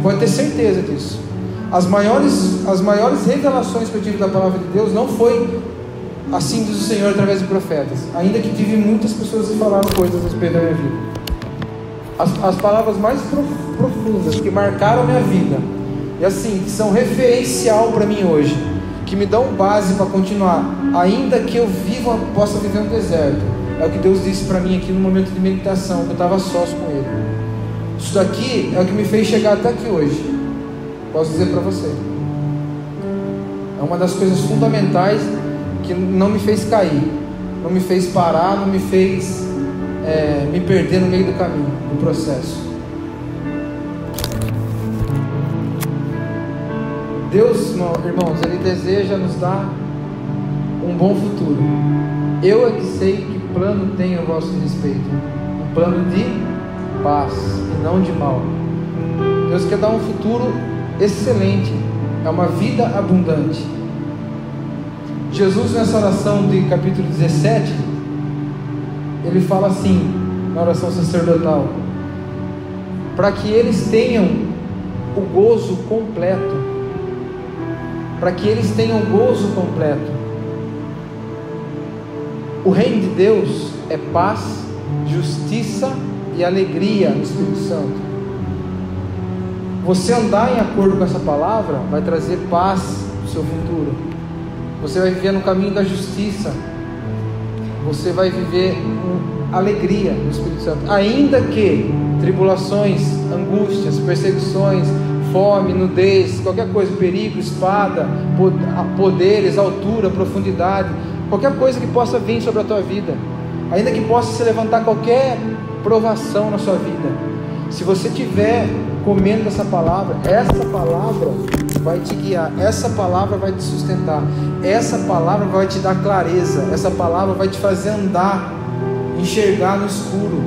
Pode ter certeza disso. As maiores revelações que eu tive da palavra de Deus não foi assim diz o Senhor através de profetas, ainda que tive muitas pessoas que falaram coisas a respeito da minha vida. As palavras mais profundas que marcaram a minha vida, e assim, que são referencial para mim hoje, que me dão base para continuar, ainda que eu possa viver um deserto, é o que Deus disse para mim aqui no momento de meditação, que eu estava sós com Ele. Isso daqui é o que me fez chegar até aqui hoje. Posso dizer para você, é uma das coisas fundamentais que não me fez cair, não me fez parar, não me fez me perder no meio do caminho, do processo. Deus, irmãos, Ele deseja nos dar um bom futuro. Eu é que sei que plano tem a vosso respeito, um plano de paz e não de mal. Deus quer dar um futuro excelente, é uma vida abundante. Jesus, nessa oração de capítulo 17, Ele fala assim, na oração sacerdotal: para que eles tenham o gozo completo, para que eles tenham o gozo completo. O reino de Deus é paz, justiça e alegria no Espírito Santo. Você andar em acordo com essa palavra vai trazer paz no seu futuro. Você vai viver no caminho da justiça. Você vai viver com alegria no Espírito Santo. Ainda que tribulações, angústias, perseguições, fome, nudez, qualquer coisa, perigo, espada, poderes, altura, profundidade, qualquer coisa que possa vir sobre a tua vida, ainda que possa se levantar qualquer provação na sua vida, se você estiver comendo essa palavra vai te guiar, essa palavra vai te sustentar, essa palavra vai te dar clareza, essa palavra vai te fazer andar, enxergar no escuro,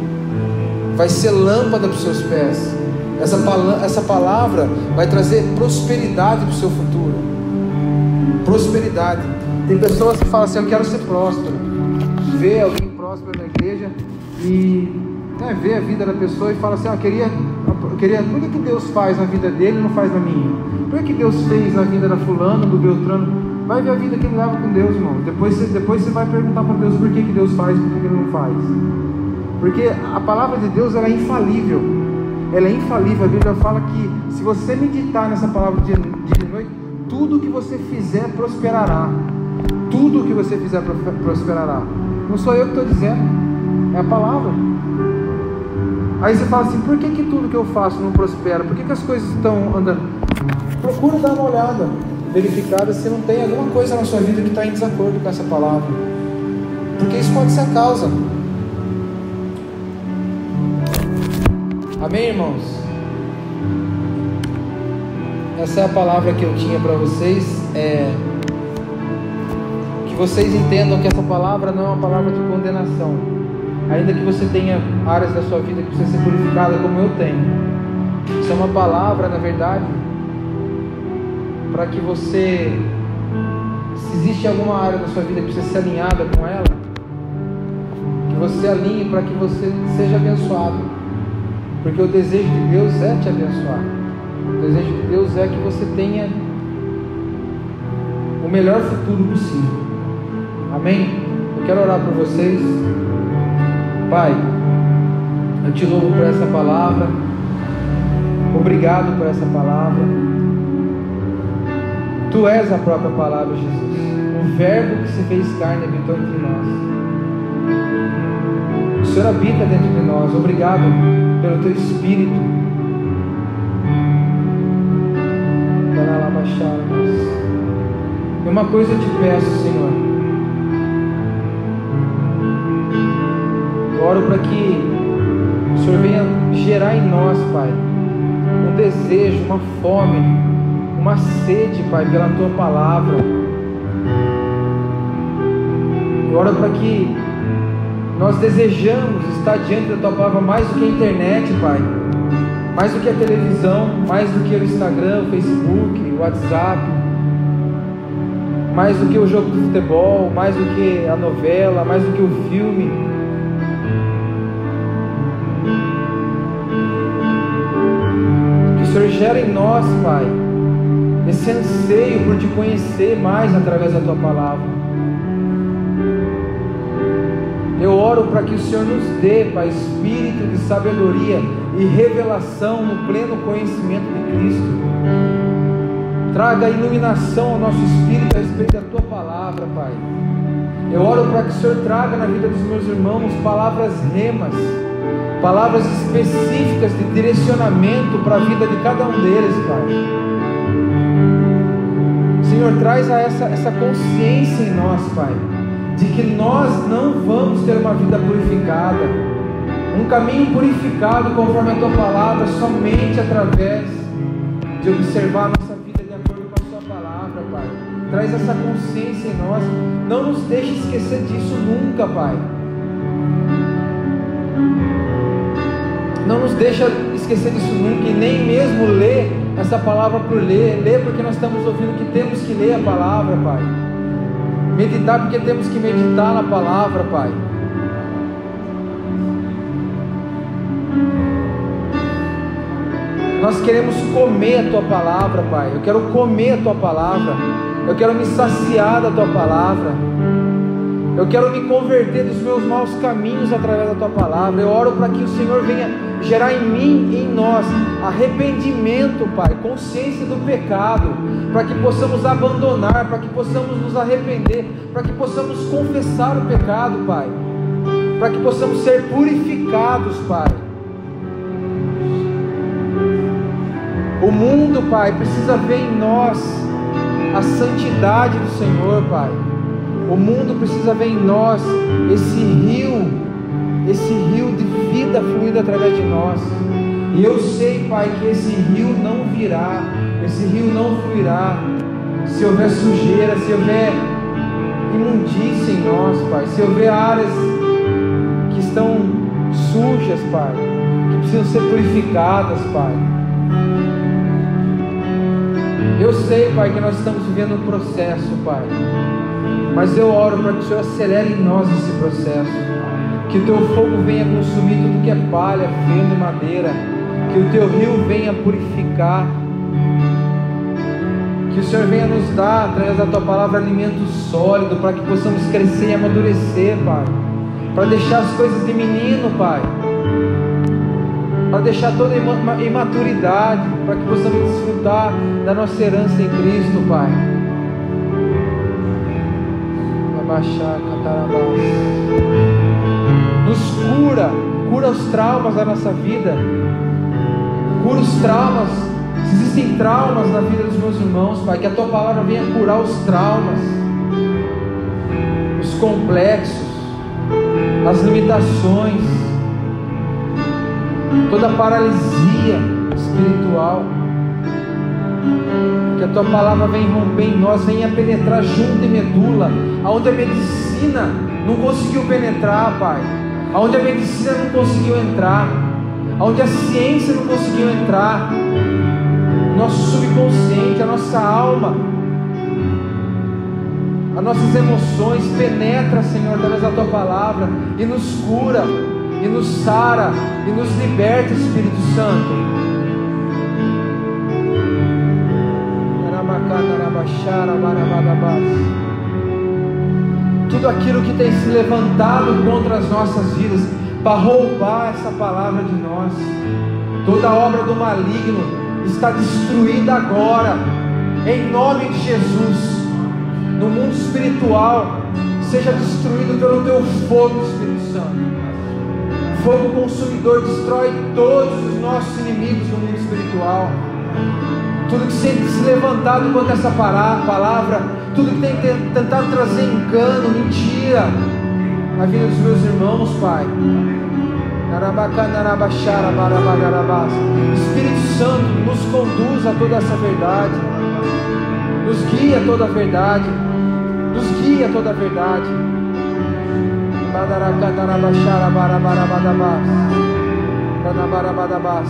vai ser lâmpada para os seus pés. Essa palavra vai trazer prosperidade para o seu futuro. Prosperidade. Tem pessoas que falam assim: eu quero ser próspero. Vê alguém próspero na igreja e vê a vida da pessoa e fala assim: eu queria, por que Deus faz na vida dele e não faz na minha? Por que Deus fez na vida da fulana, do Beltrano? Vai ver a vida que ele leva com Deus, irmão. Depois você vai perguntar para Deus por que Deus faz e por que Ele não faz. Porque a palavra de Deus, ela é infalível. Ela é infalível. A Bíblia fala que se você meditar nessa palavra dia e noite, tudo que você fizer prosperará. Tudo que você fizer prosperará. Não sou eu que estou dizendo, é a palavra. Aí você fala assim: por que tudo que eu faço não prospera? Por que as coisas estão andando? Procura dar uma olhada, verificada se não tem alguma coisa na sua vida que está em desacordo com essa palavra, porque isso pode ser a causa. Amém, irmãos? Essa é a palavra que eu tinha para vocês. Que vocês entendam que essa palavra não é uma palavra de condenação, ainda que você tenha áreas da sua vida que precisa ser purificada, como eu tenho. Isso é uma palavra, na verdade, para que você, se existe alguma área da sua vida que precisa ser alinhada com ela, que você alinhe para que você seja abençoado. Porque o desejo de Deus é te abençoar. O desejo de Deus é que você tenha o melhor futuro possível. Amém? Eu quero orar por vocês. Pai, eu te louvo por essa palavra. Obrigado por essa palavra. Tu és a própria palavra, Jesus. O verbo que se fez carne habitou entre nós. O Senhor habita dentro de nós. Obrigado pelo Teu Espírito. E uma coisa eu te peço, Senhor. Eu oro para que o Senhor venha gerar em nós, Pai, um desejo, uma fome, uma sede, Pai, pela Tua palavra. Eu oro para que nós desejamos estar diante da Tua palavra mais do que a internet, Pai, mais do que a televisão, mais do que o Instagram, o Facebook, o WhatsApp, mais do que o jogo de futebol, mais do que a novela, mais do que o filme. Que o Senhor gere em nós, Pai, esse anseio por Te conhecer mais através da Tua palavra. Eu oro para que o Senhor nos dê, Pai, espírito de sabedoria e revelação no pleno conhecimento de Cristo. Traga iluminação ao nosso espírito a respeito da Tua palavra, Pai. Eu oro para que o Senhor traga na vida dos meus irmãos palavras remas, palavras específicas de direcionamento para a vida de cada um deles, Pai. Senhor, traz essa consciência em nós, Pai, de que nós não vamos ter uma vida purificada, um caminho purificado conforme a Tua palavra, somente através de observar a nossa vida de acordo com a Sua Traz essa consciência em nós. Não nos deixe esquecer disso nunca, Pai. Não nos deixa esquecer disso nunca, e nem mesmo ler essa palavra por ler. Ler porque nós estamos ouvindo que temos que ler a palavra, Pai. Meditar porque temos que meditar na palavra, Pai. Nós queremos comer a Tua palavra, Pai. Eu quero comer a Tua palavra. Eu quero me saciar da Tua palavra. Eu quero me converter dos meus maus caminhos através da Tua palavra. Eu oro para que o Senhor venha gerar em mim e em nós arrependimento, Pai, consciência do pecado, para que possamos abandonar, para que possamos nos arrepender, para que possamos confessar o pecado, Pai, para que possamos ser purificados, Pai. O mundo, Pai, precisa ver em nós a santidade do Senhor, Pai. O mundo precisa ver em nós esse rio de vida fluindo através de nós. E eu sei, Pai, que esse rio não virá, esse rio não fluirá se houver sujeira, se houver imundícia em nós, Pai, se houver áreas que estão sujas, Pai, que precisam ser purificadas, Pai. Eu sei, Pai, que nós estamos vivendo um processo, Pai, mas eu oro para que o Senhor acelere em nós esse processo, que o Teu fogo venha consumir tudo que é palha, feno e madeira, que o Teu rio venha purificar, que o Senhor venha nos dar, através da Tua palavra, alimento sólido, para que possamos crescer e amadurecer, Pai, para deixar as coisas de menino, Pai, para deixar toda imaturidade, para que possamos desfrutar da nossa herança em Cristo, Pai. Nos cura os traumas da nossa vida, cura os traumas. Se existem traumas na vida dos meus irmãos, Pai, que a Tua palavra venha curar os traumas, os complexos, as limitações, toda paralisia espiritual. Que a Tua palavra venha romper em nós, venha penetrar junto em medula, aonde a medicina não conseguiu penetrar, Pai, aonde a medicina não conseguiu entrar, aonde a ciência não conseguiu entrar, nosso subconsciente, a nossa alma, as nossas emoções, penetra, Senhor, através da Tua palavra, e nos cura, e nos sara, e nos liberta, Espírito Santo. Tudo aquilo que tem se levantado contra as nossas vidas, para roubar essa palavra de nós, toda obra do maligno está destruída agora, em nome de Jesus. No mundo espiritual, seja destruído pelo Teu fogo, Espírito Santo. Fogo consumidor, destrói todos os nossos inimigos no mundo espiritual. Tudo que tem se levantado contra essa palavra, tudo que tem tentado trazer engano, mentira na vida dos meus irmãos, Pai. Espírito Santo, nos conduz a toda essa verdade, nos guia a toda a verdade, nos guia a toda a verdade.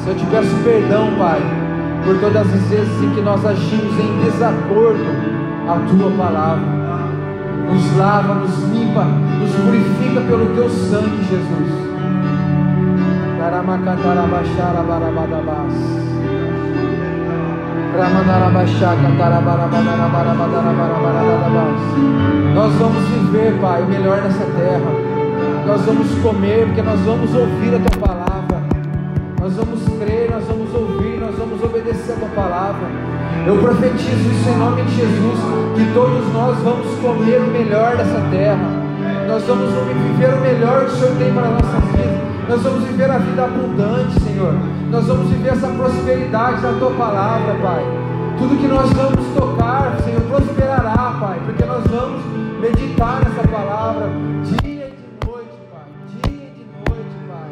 Eu te peço perdão, Pai, por todas as vezes em que nós agimos em desacordo à Tua palavra. Nos lava, nos limpa, nos purifica pelo Teu sangue, Jesus. Nós vamos viver, Pai, o melhor nessa terra. Nós vamos comer, porque nós vamos ouvir a Tua palavra. Nós vamos crer, nós vamos ouvir, nós vamos obedecer a Tua palavra. Eu profetizo isso em nome de Jesus, que todos nós vamos comer o melhor dessa terra. Nós vamos viver o melhor que o Senhor tem para a nossa vida. Nós vamos viver a vida abundante, Senhor. Nós vamos viver essa prosperidade da Tua palavra, Pai. Tudo que nós vamos tocar, Senhor, prosperará, Pai, porque nós vamos meditar nessa palavra dia e de noite, Pai. Dia e de noite, Pai.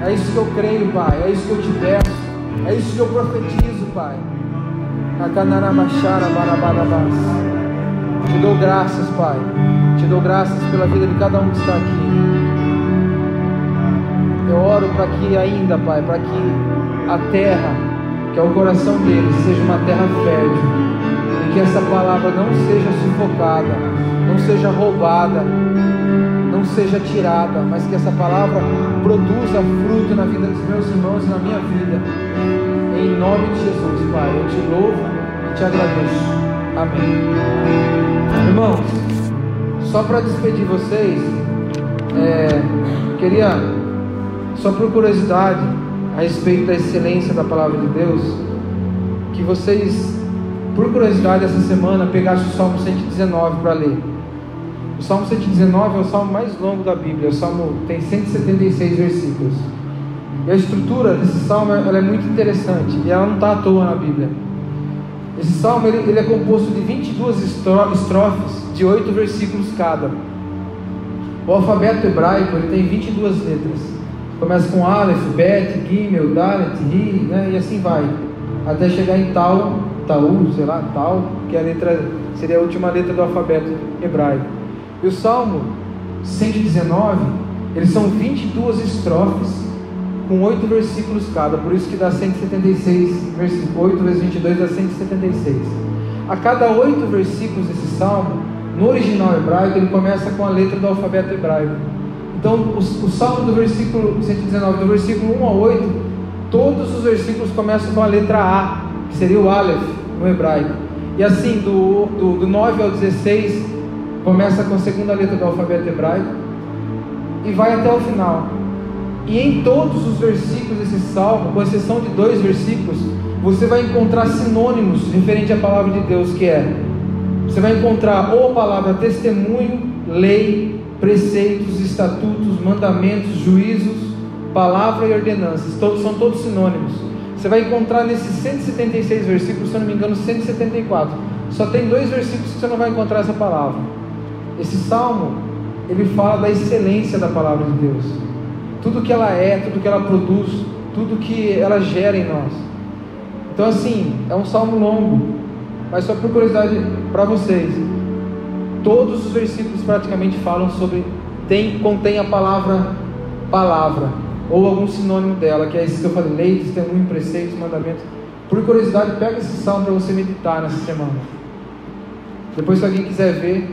É isso que eu creio, Pai. É isso que eu te peço. É isso que eu profetizo, Pai. Te dou graças, Pai. Te dou graças pela vida de cada um que está aqui. Eu oro para que ainda, Pai, para que a terra, que é o coração deles, seja uma terra fértil. E que essa palavra não seja sufocada, não seja roubada, não seja tirada, mas que essa palavra produza fruto na vida dos meus irmãos e na minha vida. Em nome de Jesus, Pai, eu te louvo e te agradeço. Amém. Irmãos, só para despedir vocês, queria, só por curiosidade, a respeito da excelência da palavra de Deus, que vocês, por curiosidade, essa semana, pegassem o Salmo 119 para ler. O Salmo 119 é o salmo mais longo da Bíblia. O salmo tem 176 versículos. E a estrutura desse salmo ela é muito interessante, e ela não está à toa na Bíblia. Esse salmo ele é composto de 22 estrofes de 8 versículos cada. O alfabeto hebraico ele tem 22 letras. Começa com Aleph, Bet, Gimel, Dalet, Ri, né? E assim vai, até chegar em Tal, sei lá, Tal, que a letra, seria a última letra do alfabeto hebraico. E o Salmo 119, eles são 22 estrofes com 8 versículos cada, por isso que dá 176 versículos. 8 vezes 22 dá 176. A cada 8 versículos desse Salmo, no original hebraico, ele começa com a letra do alfabeto hebraico. Então, o Salmo do versículo 119, do versículo 1 a 8, todos os versículos começam com a letra A, que seria o Aleph no hebraico. E assim, do 9 ao 16, começa com a segunda letra do alfabeto hebraico e vai até o final. E em todos os versículos desse salmo, com exceção de 2 versículos, você vai encontrar sinônimos referente à palavra de Deus, que é, você vai encontrar ou a palavra testemunho, lei, preceitos, estatutos, mandamentos, juízos, palavra e ordenanças. São todos sinônimos. Você vai encontrar nesses 176 versículos, se eu não me engano 174, só tem 2 versículos que você não vai encontrar essa palavra. Esse salmo, ele fala da excelência da palavra de Deus, tudo que ela é, tudo que ela produz, tudo que ela gera em nós. Então assim, é um salmo longo, mas só por curiosidade para vocês, todos os versículos praticamente falam sobre, contém a palavra ou algum sinônimo dela, que é isso que eu falei, lei, testemunho, preceitos, mandamentos. Por curiosidade, pega esse salmo para você meditar nessa semana. Depois, se alguém quiser ver,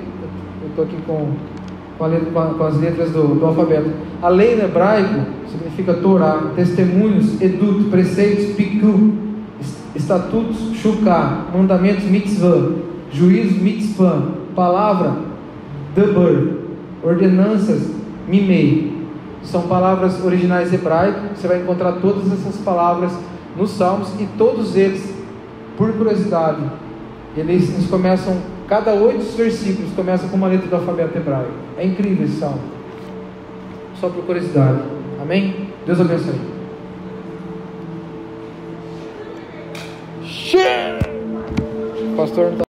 eu estou aqui com as letras do alfabeto. A lei no hebraico significa Torá, testemunhos, edut, preceitos, piku, estatutos, shuká, mandamentos, mitzvah, juízo, mitzvah, palavra, deber, ordenanças, mimei. São palavras originais hebraicas. Você vai encontrar todas essas palavras nos Salmos, e todos eles, por curiosidade, eles começam, cada 8 versículos começam com uma letra do alfabeto hebraico. É incrível esse salmo, só por curiosidade. Amém? Deus abençoe. O pastor não está